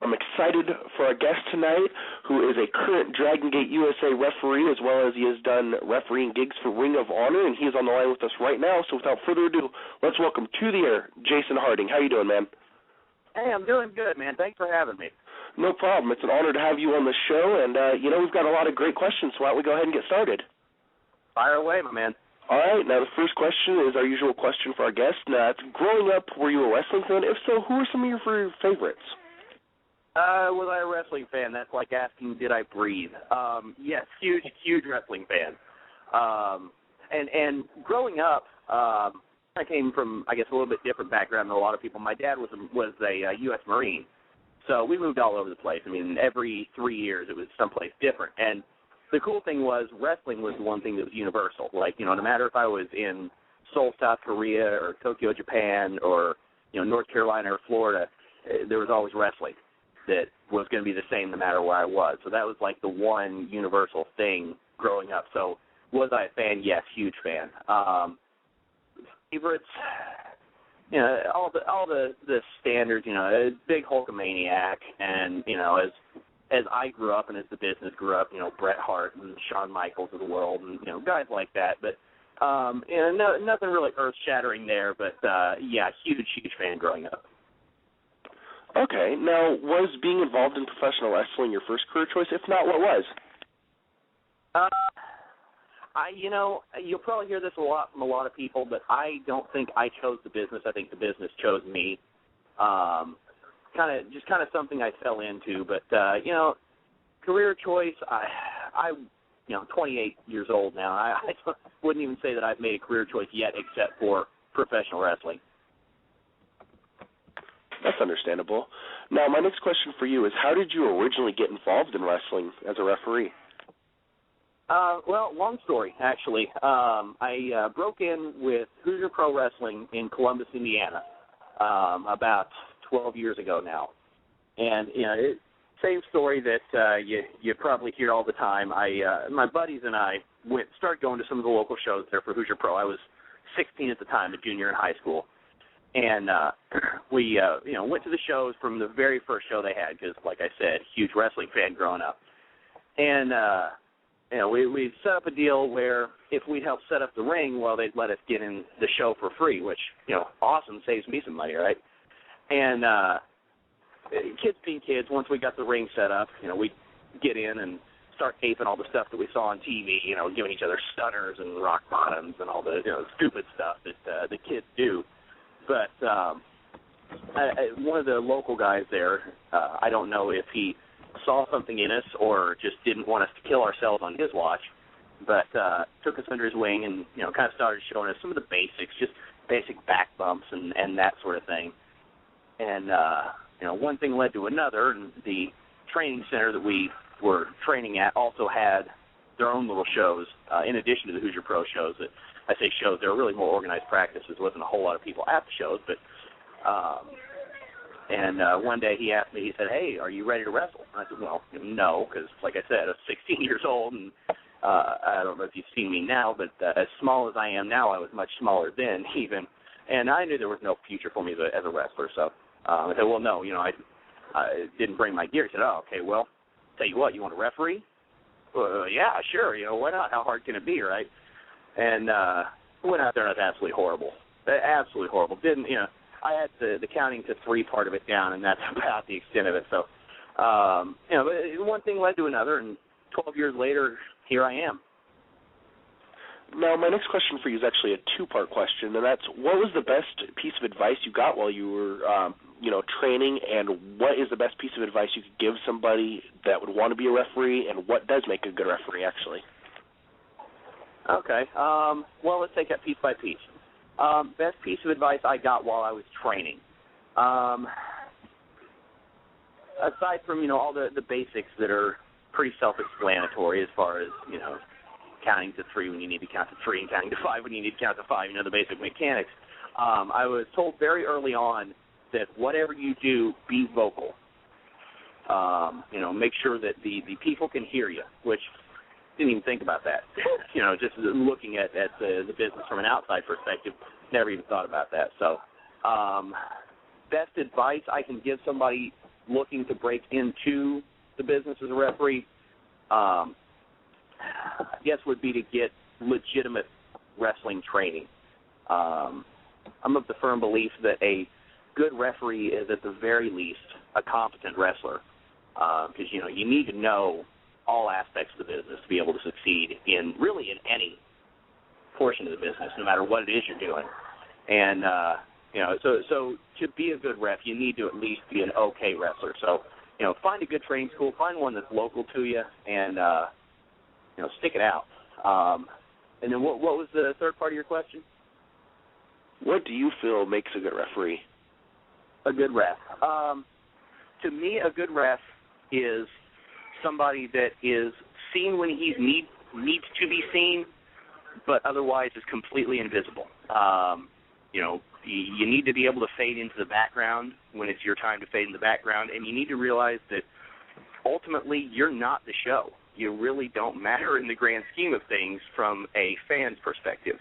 I'm excited for our guest tonight, who is a current Dragon Gate USA referee, as well as he has done refereeing gigs for Ring of Honor, and he is on the line with us right now. So without further ado, let's welcome to the air Jason Harding. How you doing, man? Hey, I'm doing good, man. Thanks for having me. No problem. It's an honor to have you on the show, and, we've got a lot of great questions, so why don't we go ahead and get started? Fire away, my man. All right. Now, the first question is our usual question for our guest. Now, growing up, were you a wrestling fan? If so, who are some of your favorites? Was I a wrestling fan? That's like asking, did I breathe? Yes, huge wrestling fan. And growing up, I came from, I guess, a little bit different background than a lot of people. My dad was a U.S. Marine, so we moved all over the place. I mean, every 3 years it was someplace different. And the cool thing was wrestling was the one thing that was universal. Like, no matter if I was in Seoul, South Korea, or Tokyo, Japan, or, North Carolina or Florida, there was always wrestling that was going to be the same no matter where I was. So that was like the one universal thing growing up. So was I a fan? Yes, huge fan. Favorites, all the standards, big Hulkamaniac, and, as I grew up and as the business grew up, Bret Hart and Shawn Michaels of the world and, guys like that. But, nothing really earth-shattering there, but, huge fan growing up. Okay. Now, was being involved in professional wrestling your first career choice? If not, what was? You'll probably hear this a lot from a lot of people, but I don't think I chose the business. I think the business chose me. Kind of something I fell into. But career choice. I'm 28 years old now. I wouldn't even say that I've made a career choice yet, except for professional wrestling. That's understandable. Now, my next question for you is, how did you originally get involved in wrestling as a referee? Well, long story, actually. I broke in with Hoosier Pro Wrestling in Columbus, Indiana, about 12 years ago now. And, same story that you probably hear all the time. My buddies and I started going to some of the local shows there for Hoosier Pro. I was 16 at the time, a junior in high school. And we, went to the shows from the very first show they had because, like I said, huge wrestling fan growing up. And, we set up a deal where if we'd help set up the ring, well, they'd let us get in the show for free, which, awesome, saves me some money, right? And kids being kids, once we got the ring set up, we'd get in and start aping all the stuff that we saw on TV, giving each other stunners and rock bottoms and all the, stupid stuff that the kids do. But one of the local guys there, I don't know if he saw something in us or just didn't want us to kill ourselves on his watch, but took us under his wing and, kind of started showing us some of the basics, just basic back bumps and that sort of thing. And, one thing led to another, and the training center that we were training at also had their own little shows, in addition to the Hoosier Pro shows. That I say shows, they were really more organized practices. There wasn't a whole lot of people at the shows, but one day he asked me, he said, "Hey, are you ready to wrestle?" And I said, "Well, no," because, like I said, I was 16 years old, and I don't know if you've seen me now, but as small as I am now, I was much smaller then even, and I knew there was no future for me as a wrestler, so I said, "Well, no, I didn't bring my gear." He said, "Oh, okay, well, tell you what, you want a referee?" Yeah, sure, why not? How hard can it be, right? And went out there and it was absolutely horrible. Absolutely horrible. Didn't, I had the counting to 3 part of it down, and that's about the extent of it. So, one thing led to another, and 12 years later, here I am. Now, my next question for you is actually a 2-part question, and that's, what was the best piece of advice you got while you were, training, and what is the best piece of advice you could give somebody that would want to be a referee, and what does make a good referee, actually? Okay. Well, let's take that piece by piece. Best piece of advice I got while I was training. Aside from, all the basics that are pretty self-explanatory as far as, counting to 3 when you need to count to 3 and counting to 5 when you need to count to 5, the basic mechanics. I was told very early on that whatever you do, be vocal. Make sure that the people can hear you, which didn't even think about that. Just looking at the business from an outside perspective, never even thought about that. So best advice I can give somebody looking to break into the business as a referee, I guess would be to get legitimate wrestling training. I'm of the firm belief that a good referee is at the very least a competent wrestler, because you need to know all aspects of the business to be able to succeed in any portion of the business, no matter what it is you're doing. And so to be a good ref, you need to at least be an okay wrestler. So find a good training school, find one that's local to you, and stick it out. And then what was the third part of your question? What do you feel makes a good referee? A good ref. To me, a good ref is somebody that is seen when he needs to be seen, but otherwise is completely invisible. You need to be able to fade into the background when it's your time to fade in the background, and you need to realize that ultimately you're not the show. You really don't matter in the grand scheme of things from a fan's perspective.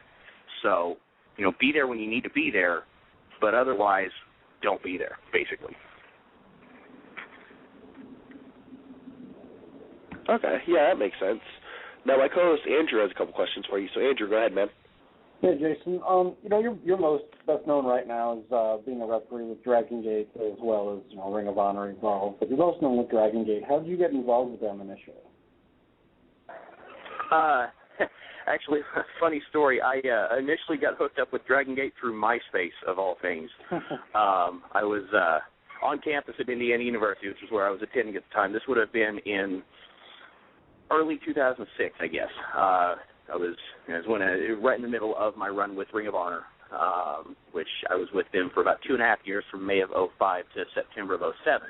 So, be there when you need to be there, but otherwise don't be there, basically. Okay, yeah, that makes sense. Now, my co-host Andrew has a couple questions for you. So, Andrew, go ahead, man. Hey, Jason. You're most best known right now as being a referee with Dragon Gate as well as Ring of Honor involved. But you're most known with Dragon Gate. How did you get involved with them initially? Actually, funny story. I initially got hooked up with Dragon Gate through MySpace, of all things. I was on campus at Indiana University, which is where I was attending at the time. This would have been in early 2006, I guess. I was right in the middle of my run with Ring of Honor, which I was with them for about 2.5 years, from May of 2005 to September of 2007.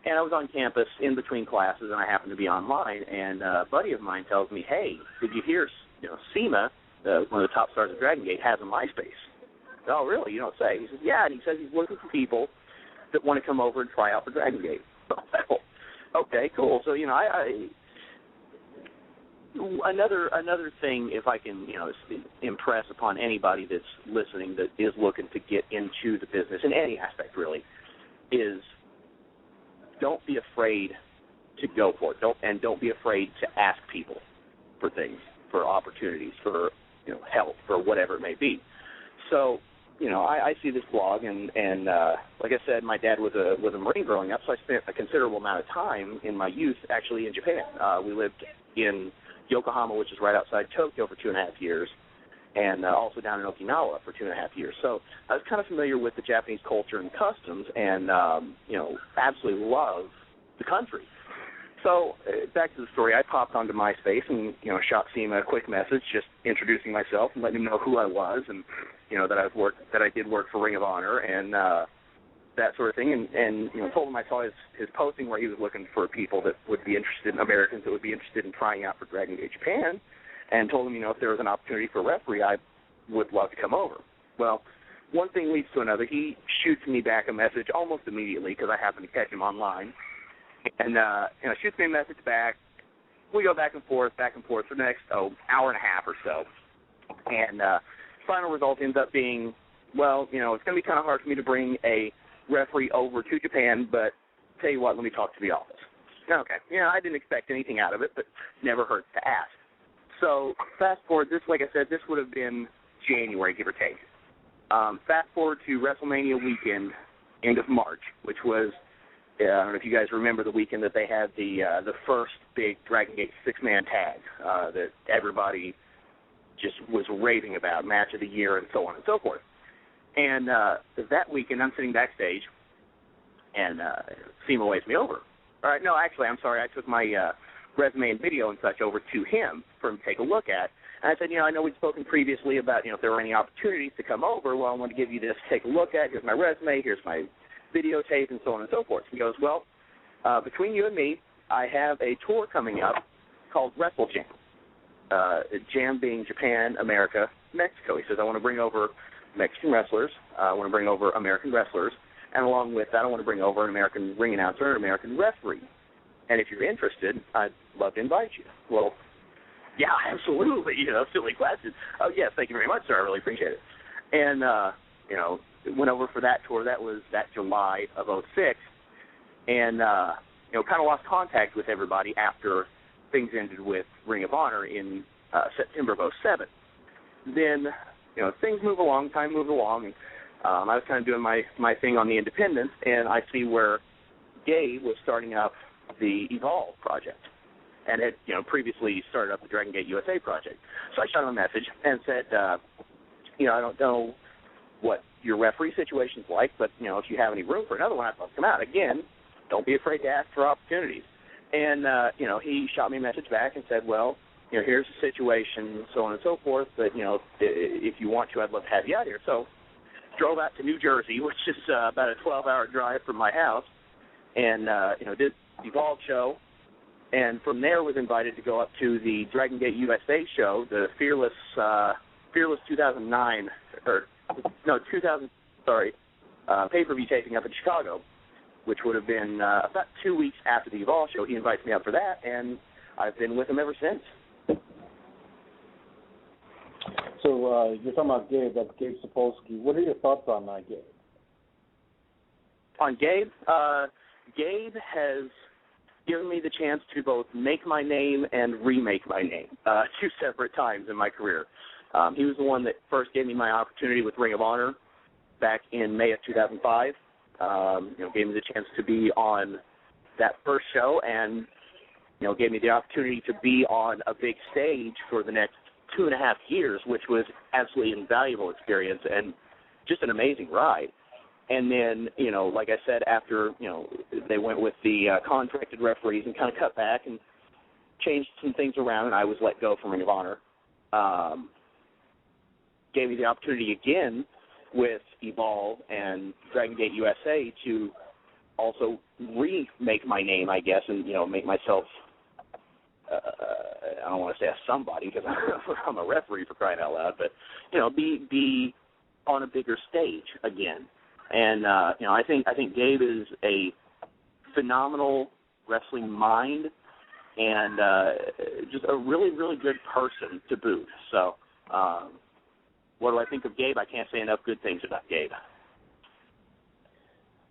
And I was on campus in between classes, and I happened to be online, and a buddy of mine tells me, hey, did you hear, SEMA, one of the top stars of Dragon Gate, has a MySpace? Oh, really? You don't say. He says, yeah, and he says he's looking for people that want to come over and try out for Dragon Gate. Well, okay, cool. So, another thing, if I can, impress upon anybody that's listening that is looking to get into the business in any aspect, really, is don't be afraid to go for it. Don't be afraid to ask people for things, for opportunities, for help, for whatever it may be. So, I see this blog, and like I said, my dad was a Marine growing up, so I spent a considerable amount of time in my youth actually in Japan. We lived in Yokohama, which is right outside Tokyo, for 2.5 years, and also down in Okinawa for 2.5 years. So I was kind of familiar with the Japanese culture and customs, and absolutely love the country. So back to the story, I popped onto MySpace and shot SEMA a quick message, just introducing myself and letting him know who I was, and that I did work for Ring of Honor and that sort of thing, and told him I saw his posting where he was looking for people that would be interested in Americans that would be interested in trying out for Dragon Gate Japan, and told him if there was an opportunity for a referee, I would love to come over. Well, one thing leads to another. He shoots me back a message almost immediately because I happened to catch him online, and shoots me a message back. We go back and forth for the next hour and a half or so, and final result ends up being, well, it's going to be kind of hard for me to bring a referee over to Japan, but tell you what, let me talk to the office. Okay. I didn't expect anything out of it, but never hurts to ask. So fast forward, like I said, this would have been January, give or take. Fast forward to WrestleMania weekend, end of March, which was, I don't know if you guys remember the weekend that they had the first big Dragon Gate 6-man tag that everybody just was raving about, match of the year and so on and so forth. And that weekend, I'm sitting backstage, and SEMA waves me over. All right, no, actually, I'm sorry. I took my resume and video and such over to him for him to take a look at. And I said, I know we'd spoken previously about, if there were any opportunities to come over. Well, I want to give you this to take a look at. Here's my resume. Here's my videotape and so on and so forth. He goes, well, between you and me, I have a tour coming up called Wrestle Jam. Jam being Japan, America, Mexico. He says, I want to bring over Mexican wrestlers. I want to bring over American wrestlers. And along with that, I want to bring over an American ring announcer and an American referee. And if you're interested, I'd love to invite you. Well, yeah, absolutely. Silly question. Oh, yes, thank you very much, sir. I really appreciate it. And, went over for that tour. That was that July of 2006. and kind of lost contact with everybody after things ended with Ring of Honor in September of '07. Then, things move along, time moved along, and I was kind of doing my thing on the independents, and I see where Gabe was starting up the Evolve project, and had previously started up the Dragon Gate USA project. So I shot him a message and said, I don't know what your referee situation's like, but if you have any room for another one, I'd love to come out. Again, don't be afraid to ask for opportunities. And he shot me a message back and said, well, here's the situation, so on and so forth, but if you want to, I'd love to have you out here. So drove out to New Jersey, which is about a 12-hour drive from my house, and did the Evolve show, and from there was invited to go up to the Dragon Gate USA show, the Fearless 2009 pay-per-view taping up in Chicago, which would have been about 2 weeks after the Evolve show. He invites me up for that, and I've been with him ever since. So you're talking about Gabe, that's Gabe Sapolsky. What are your thoughts on Gabe? On Gabe? Gabe has given me the chance to both make my name and remake my name 2 separate times in my career. He was the one that first gave me my opportunity with Ring of Honor back in May of 2005. Gave me the chance to be on that first show, and gave me the opportunity to be on a big stage for the next 2.5 years, which was absolutely invaluable experience and just an amazing ride. And then, like I said, after, they went with the contracted referees and kind of cut back and changed some things around, and I was let go from Ring of Honor. Gave me the opportunity again with Evolve and Dragon Gate USA to also remake my name, I guess, and, make myself, I don't want to say a somebody because I'm a referee, for crying out loud, but, be on a bigger stage again. And, I think Gabe is a phenomenal wrestling mind and just a really, really good person to boot. So, what do I think of Gabe? I can't say enough good things about Gabe.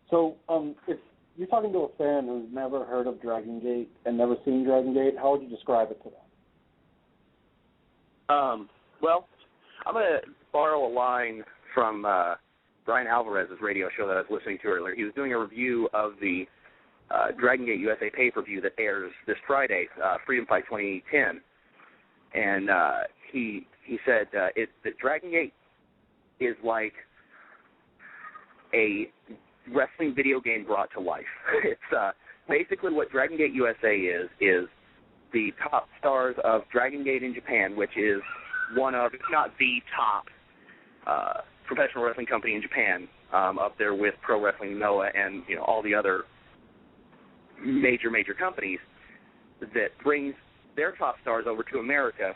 So, if you're talking to a fan who's never heard of Dragon Gate and never seen Dragon Gate, how would you describe it to them? Well, I'm going to borrow a line from Brian Alvarez's radio show that I was listening to earlier. He was doing a review of the Dragon Gate USA pay-per-view that airs this Friday, Freedom Fight 2010. And he said that Dragon Gate is like a wrestling video game brought to life. It's basically what Dragon Gate USA is the top stars of Dragon Gate in Japan, which is one of, if not the top professional wrestling company in Japan, up there with Pro Wrestling Noah and all the other major companies, that brings their top stars over to America,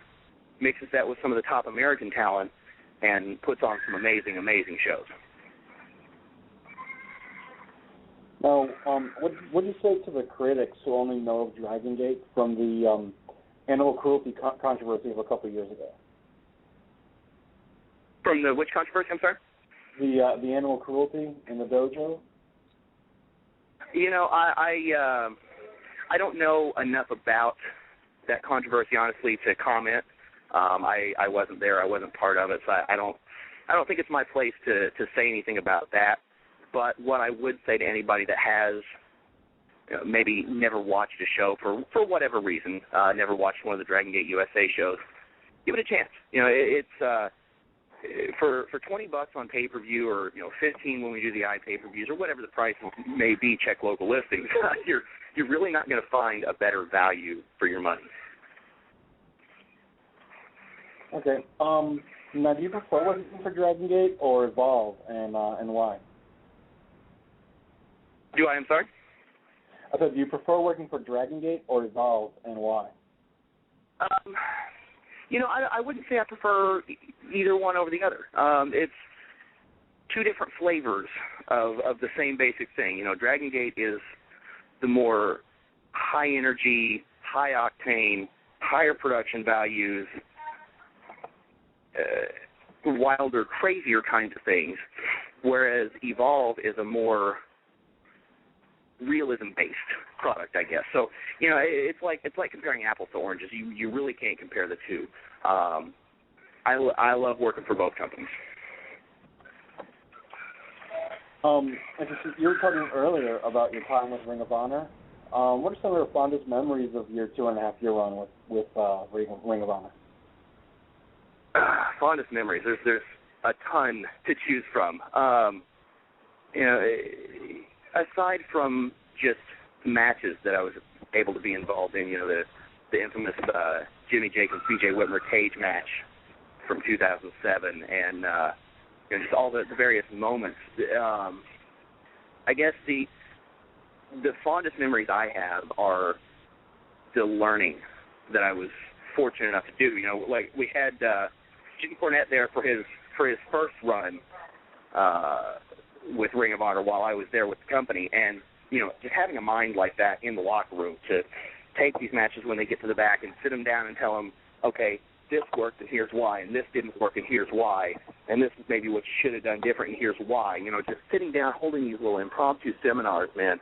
mixes that with some of the top American talent, and puts on some amazing shows. Now, what do you say to the critics who only know of Dragon Gate from the animal cruelty controversy of a couple of years ago? From the which controversy, I'm sorry? The animal cruelty in the dojo? I don't know enough about that controversy, honestly, to comment. I wasn't there. I wasn't part of it, so I don't think it's my place to say anything about that. But what I would say to anybody that has maybe never watched a show for whatever reason, never watched one of the Dragon Gate USA shows, give it a chance. It's for $20 on pay-per-view, or $15 when we do the pay-per-views, or whatever the price may be. Check local listings. You're really not going to find a better value for your money. Okay. Now, do you prefer working for Dragon Gate or Evolve, and why? Do I? I'm sorry? I said, do you prefer working for Dragon Gate or Evolve, and why? I wouldn't say I prefer either one over the other. It's two different flavors of the same basic thing. Dragon Gate is the more high-energy, high-octane, higher production values, wilder, crazier kinds of things, whereas Evolve is a more realism-based product, I guess. So, you know, it's like comparing apples to oranges. You really can't compare the two. I love working for both companies. I guess you were talking earlier about your time with Ring of Honor. What are some of the fondest memories of your 2.5-year run with Ring of Honor? Fondest memories. There's a ton to choose from. You know, aside from just matches that I was able to be involved in, you know, the infamous Jimmy Jacobs, B.J. Whitmer cage match from 2007, and you know, just all the various moments. I guess the fondest memories I have are the learning that I was fortunate enough to do. You know, like we had Jim Cornette there for his first run with Ring of Honor while I was there with the company, and you know, just having a mind like that in the locker room to take these matches when they get to the back and sit them down and tell them, okay, this worked and here's why, and this didn't work and here's why, and this is maybe what you should have done different and here's why. You know, just sitting down, holding these little impromptu seminars, man,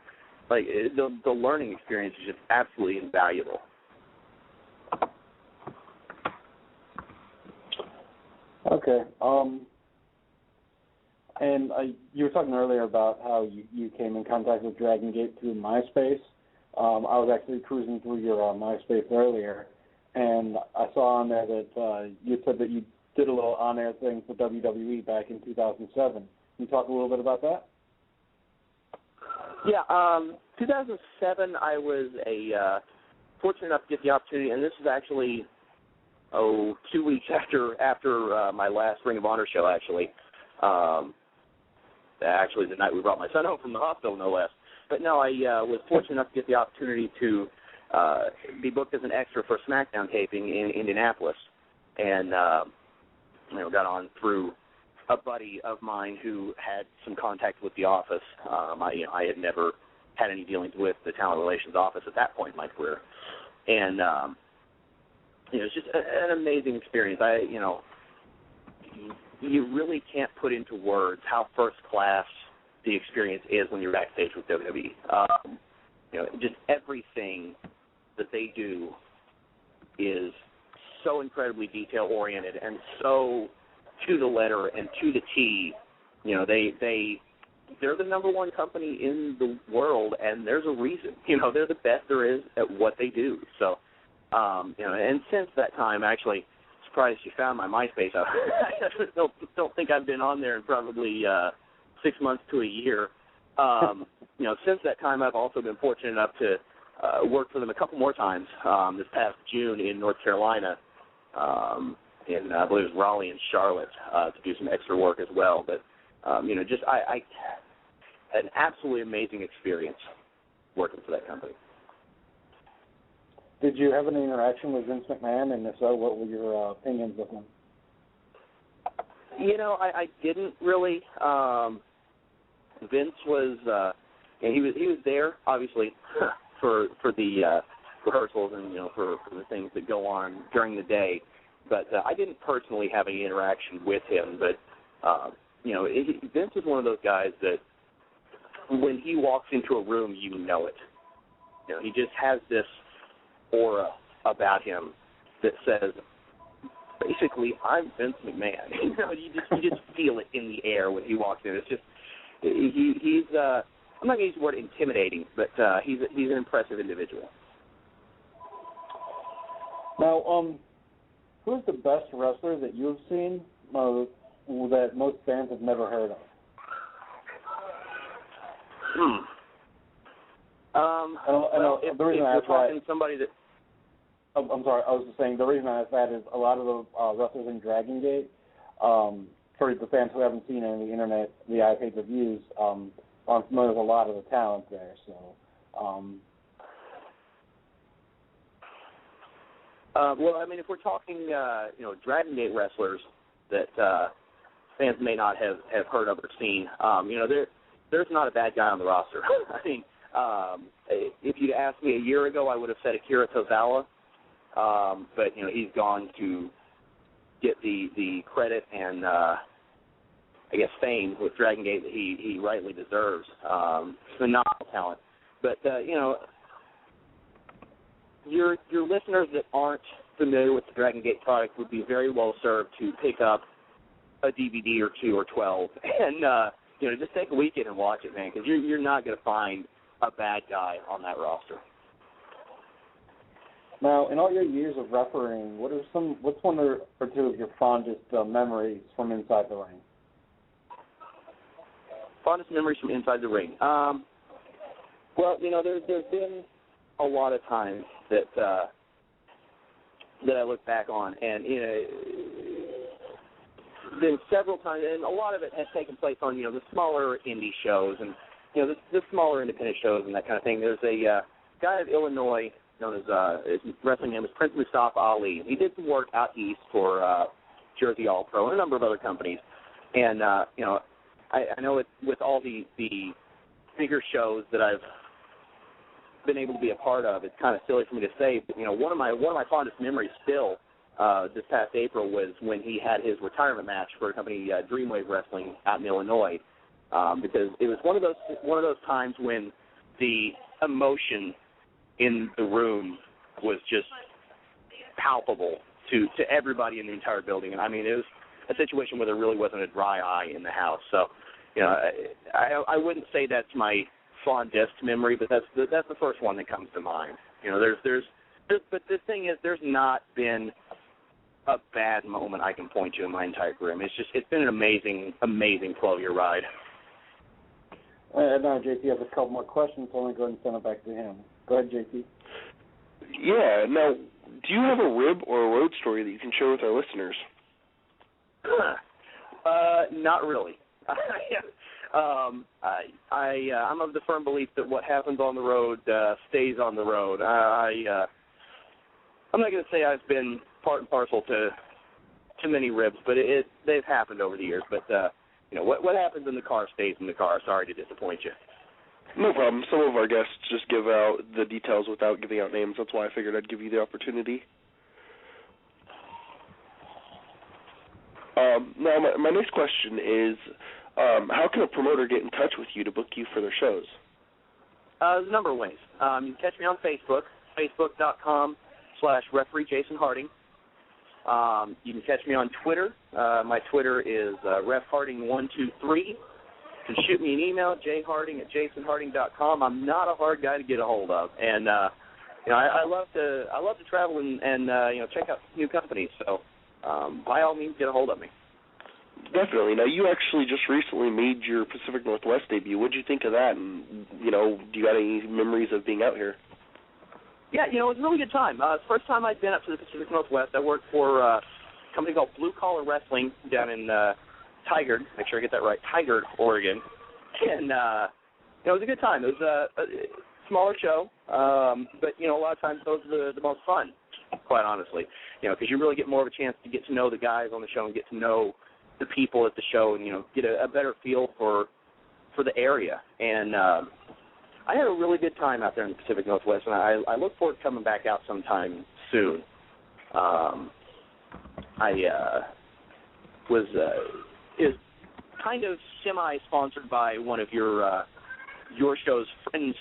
like the learning experience is just absolutely invaluable. Okay. And you were talking earlier about how you came in contact with Dragon Gate through MySpace. I was actually cruising through your MySpace earlier, and I saw on there that you said that you did a little on-air thing for WWE back in 2007. Can you talk a little bit about that? Yeah, 2007, I was fortunate enough to get the opportunity, and this is actually 2 weeks after my last Ring of Honor show, actually. Actually, the night we brought my son home from the hospital, no less. But no, I was fortunate enough to get the opportunity to be booked as an extra for SmackDown taping in Indianapolis, and you know, got on through a buddy of mine who had some contact with the office. I had never had any dealings with the talent relations office at that point in my career, and you know, it's just an amazing experience. You really can't put into words how first class the experience is when you're backstage with WWE. You know, just everything that they do is so incredibly detail oriented and so to the letter and to the T. You know, they're the number one company in the world, and there's a reason. You know, they're the best there is at what they do. So, you know, and since that time, actually, surprised you found my MySpace. I don't think I've been on there in probably 6 months to a year. You know, since that time, I've also been fortunate enough to work for them a couple more times. This past June in North Carolina, in I believe it was Raleigh and Charlotte, to do some extra work as well. But you know, just I an absolutely amazing experience working for that company. Did you have any interaction with Vince McMahon, and if so, what were your opinions of him? You know, I didn't really. Vince was, he was there obviously for the rehearsals and, you know, for the things that go on during the day, but I didn't personally have any interaction with him. But you know, Vince is one of those guys that when he walks into a room, you know it. You know, he just has this aura about him that says, basically, I'm Vince McMahon. You know, you just feel it in the air when he walks in. It's just he's I'm not going to use the word intimidating, but he's an impressive individual. Now, who's the best wrestler that you've seen that most fans have never heard of? If we're talking somebody that. I'm sorry, I was just saying the reason I asked that is a lot of the wrestlers in Dragon Gate, for the fans who haven't seen it on the internet, the pay-per-views, aren't familiar with a lot of the talent there. So, well, I mean, if we're talking, you know, Dragon Gate wrestlers that fans may not have heard of or seen, you know, there's not a bad guy on the roster. I mean, if you'd asked me a year ago, I would have said Akira Tozawa. But, you know, he's gone to get the credit and, I guess, fame with Dragon Gate that he rightly deserves. Phenomenal talent. But your listeners that aren't familiar with the Dragon Gate product would be very well served to pick up a DVD or 2 or 12 and just take a weekend and watch it, man, because you're not going to find a bad guy on that roster. Now, in all your years of refereeing, what's one or two of your fondest memories from inside the ring? Fondest memories from inside the ring. Well, there's been a lot of times that I look back on, and been several times, and a lot of it has taken place on the smaller indie shows and the smaller independent shows and that kind of thing. There's a guy of Illinois known as his wrestling name is Prince Mustafa Ali. He did some work out east for Jersey All Pro and a number of other companies, and I know with all the bigger shows that I've been able to be a part of, it's kind of silly for me to say, but one of my fondest memories still this past April was when he had his retirement match for a company, Dreamwave Wrestling, out in Illinois, because it was one of those times when the emotion in the room was just palpable to everybody in the entire building, and I mean it was a situation where there really wasn't a dry eye in the house. So, I wouldn't say that's my fondest memory, but that's the first one that comes to mind. But the thing is, there's not been a bad moment I can point to in my entire career. I mean, it's been an amazing 12-year ride. Now, JP has a couple more questions, so I'm going to go ahead and send it back to him. Go ahead, JP. Yeah. Now, do you have a rib or a road story that you can share with our listeners? Not really. I'm of the firm belief that what happens on the road stays on the road. I'm not going to say I've been part and parcel to many ribs, but they've happened over the years. But what happens in the car stays in the car. Sorry to disappoint you. No problem. Some of our guests just give out the details without giving out names. That's why I figured I'd give you the opportunity. Now, my next question is, how can a promoter get in touch with you to book you for their shows? There's a number of ways. You can catch me on Facebook, facebook.com/referee Jason Harding. You can catch me on Twitter. My Twitter is refharding123. You can shoot me an email, jharding@jasonharding.com. I'm not a hard guy to get a hold of, and I love to travel and check out new companies. So by all means, get a hold of me. Definitely. Now, you actually just recently made your Pacific Northwest debut. What did you think of that? And do you got any memories of being out here? Yeah, it was a really good time. It's the first time I'd been up to the Pacific Northwest. I worked for a company called Blue Collar Wrestling down in Tigard, make sure I get that right, Tigard, Oregon. And it was a good time. It was a smaller show, but, a lot of times those are the most fun, quite honestly, because you really get more of a chance to get to know the guys on the show and get to know the people at the show and, get a better feel for the area. And I had a really good time out there in the Pacific Northwest, and I look forward to coming back out sometime soon. Is kind of semi-sponsored by one of your show's friend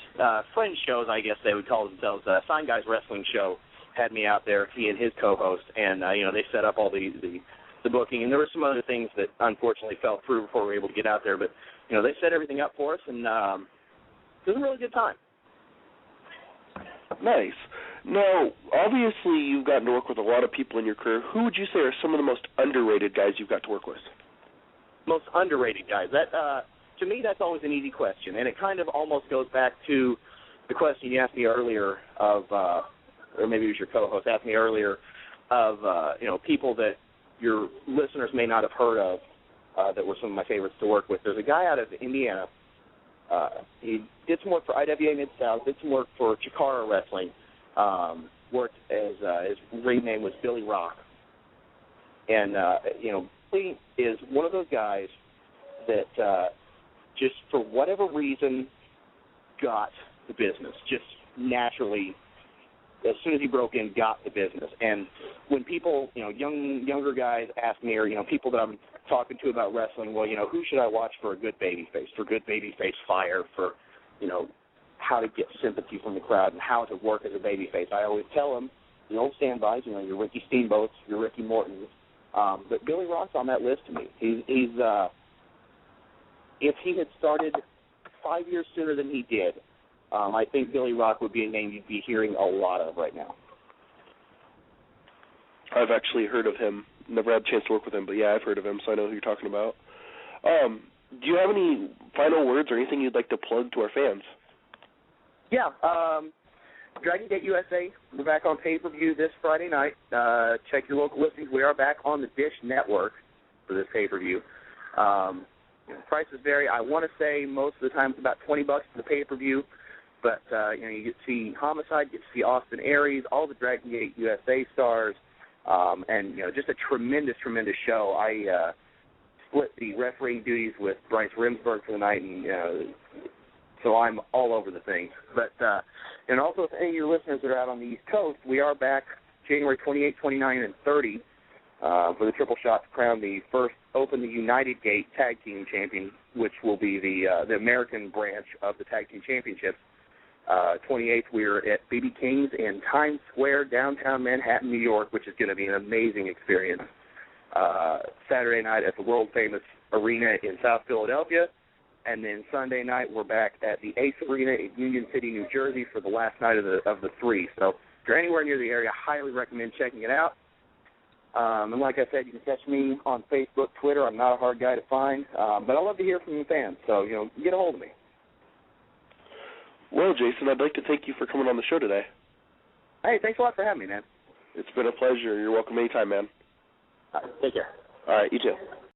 shows, I guess they would call themselves. Sign Guys Wrestling Show had me out there, he and his co-host, and they set up all the booking, and there were some other things that unfortunately fell through before we were able to get out there, but they set everything up for us, and it was a really good time. Nice. Now, obviously you've gotten to work with a lot of people in your career. Who would you say are some of the most underrated guys you've got to work with? Most underrated guys. That to me, that's always an easy question, and it kind of almost goes back to the question you asked me earlier of, or maybe it was your co-host asked me earlier of, people that your listeners may not have heard of that were some of my favorites to work with. There's a guy out of Indiana. He did some work for IWA Mid-South, did some work for Chikara Wrestling, worked as his ring name was Billy Rock. And, Billy is one of those guys that just for whatever reason got the business, just naturally, as soon as he broke in, got the business. And when people, younger guys ask me, or, people that I'm talking to about wrestling, well, who should I watch for a good babyface, for good babyface fire, for, how to get sympathy from the crowd and how to work as a babyface. I always tell them the old standbys, your Ricky Steamboats, your Ricky Mortons, but Billy Rock's on that list to me. He's if he had started 5 years sooner than he did, I think Billy Rock would be a name you'd be hearing a lot of right now. I've actually heard of him. Never had a chance to work with him, but yeah, I've heard of him, so I know who you're talking about. Do you have any final words or anything you'd like to plug to our fans? Yeah, Dragon Gate USA, we're back on pay-per-view this Friday night. Check your local listings. We are back on the Dish Network for this pay-per-view. Prices vary. I want to say most of the time it's about $20 for the pay-per-view, but you get to see Homicide, you get to see Austin Aries, all the Dragon Gate USA stars, and just a tremendous, tremendous show. I split the refereeing duties with Bryce Rimsberg for the night, and so I'm all over the thing. But and also, if any of your listeners that are out on the East Coast, we are back January 28, 29, and 30 for the triple shot to crown the first Open the United Gate Tag Team Champion, which will be the American branch of the Tag Team Championships. 28th, we're at BB King's in Times Square, downtown Manhattan, New York, which is going to be an amazing experience. Saturday night at the world-famous arena in South Philadelphia. And then Sunday night, we're back at the Ace Arena in Union City, New Jersey for the last night of the three. So if you're anywhere near the area, I highly recommend checking it out. And like I said, you can catch me on Facebook, Twitter. I'm not a hard guy to find. But I love to hear from you fans. So, get a hold of me. Well, Jason, I'd like to thank you for coming on the show today. Hey, thanks a lot for having me, man. It's been a pleasure. You're welcome anytime, man. All right, take care. All right, you too.